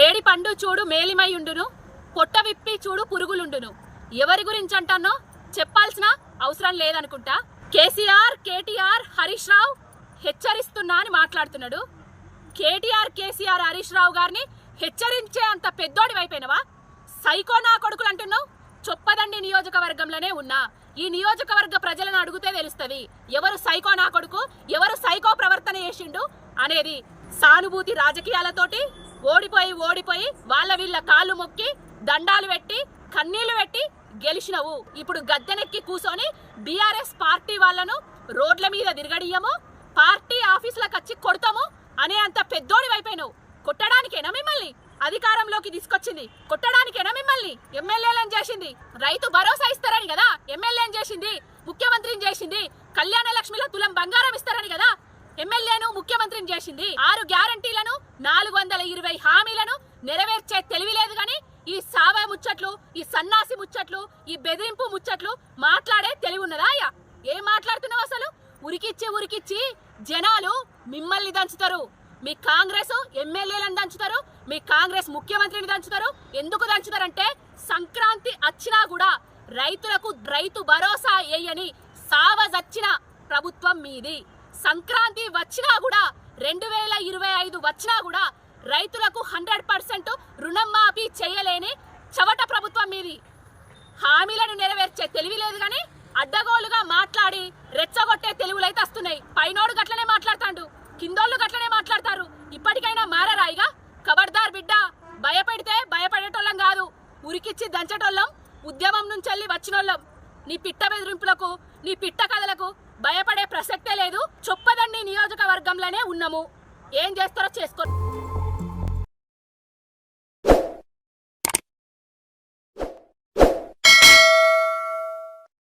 మేడి పండు చూడు మేలిమైయుండును, పొట్ట విప్పి చూడు పురుగులుండును. ఎవరి గురించి అంటానో చెప్పాల్సిన అవసరం లేదనుకుంటా. కేసీఆర్, కేటీఆర్, హరీష్ రావు హెచ్చరిస్తున్నా అని మాట్లాడుతున్నాడు. కేటీఆర్, కేసీఆర్, హరీష్ రావు గారిని హెచ్చరించే అంత పెద్దోడి వైపోయినవా? సైకో నా కొడుకులు అంటున్నావు. చొప్పదండి నియోజకవర్గంలోనే ఉన్నా. ఈ నియోజకవర్గ ప్రజలను అడిగితే తెలుస్తుంది ఎవరు సైకో నా కొడుకు, ఎవరు సైకో ప్రవర్తన చేసిండు అనేది. సానుభూతి రాజకీయాలతోటి ఓడిపోయి వాళ్ళ వీళ్ళ కాళ్ళు మొక్కి దండాలు పెట్టి కన్నీళ్లు పెట్టి గెలిచినవు. ఇప్పుడు గద్దెనెక్కి కూసోని బీఆర్ఎస్ పార్టీ వాళ్ళను రోడ్ల మీద తిరగడియము, పార్టీ ఆఫీసులకు వచ్చి కొడతాము అనే అంత పెద్దోడి వైపోయినావు. కొట్టడానికేనా మిమ్మల్ని అధికారంలోకి తీసుకొచ్చింది? కొట్టడానికేనా మిమ్మల్ని ఎమ్మెల్యేలను చేసింది? రైతు భరోసా ఇస్తారని కదా ఎమ్మెల్యేని చేసింది, ముఖ్యమంత్రిని చేసింది. కళ్యాణ లక్ష్మిలో తులం బంగారం ఇస్తారని కదా ఎమ్మెల్యేను ముఖ్యమంత్రిని చేసింది. 6 గ్యారంటీలను 420 హామీలను నెరవేర్చే తెలివి లేదు గాని ఈ సావే ముచ్చట్లు, ఈ సన్నాసి ముచ్చట్లు, ఈ బెదిరింపు ముచ్చట్లు మాట్లాడే తెలివి ఉన్నదా? ఏం మాట్లాడుతున్నావు అసలు? ఉరికిచ్చి జనాలు మిమ్మల్ని దంచుతారు. మీ కాంగ్రెస్ ఎమ్మెల్యేలను దంచుతారు, మీ కాంగ్రెస్ ముఖ్యమంత్రిని దంచుతారు. ఎందుకు దంచుతారంటే సంక్రాంతి వచ్చినా కూడా రైతులకు రైతు భరోసా వేయని సావజచ్చిన ప్రభుత్వం మీది. సంక్రాంతి వచ్చినా కూడా 2025 వచ్చినా కూడా రైతులకు 100% రుణం మాఫీ చేయలేని చవట ప్రభుత్వం మీది. హామీలను నెరవేర్చే తెలివి లేదు గాని అడ్డగోలుగా మాట్లాడి రెచ్చగొట్టే తెలివులైతే వస్తున్నాయి. పైనోడు గట్లనే మాట్లాడతాడు, కిందోళ్ళు గట్లనే మాట్లాడతారు. ఇప్పటికైనా మారరాయిగా. ఖబర్దార్ బిడ్డ, భయపెడితే భయపడేటోళ్ళం కాదు, ఉరికిచ్చి దంచటోళ్ళం, ఉద్యమం నుంచి వెళ్ళి వచ్చినోళ్ళం. నీ పిట్ట బెదిరింపులకు, నీ పిట్ట కథలకు భయపడే ప్రసక్తే లేదు. చొప్పదండి నియోజకవర్గంలోనే ఉన్నాము. ఏం చేస్తారో చేసుకో.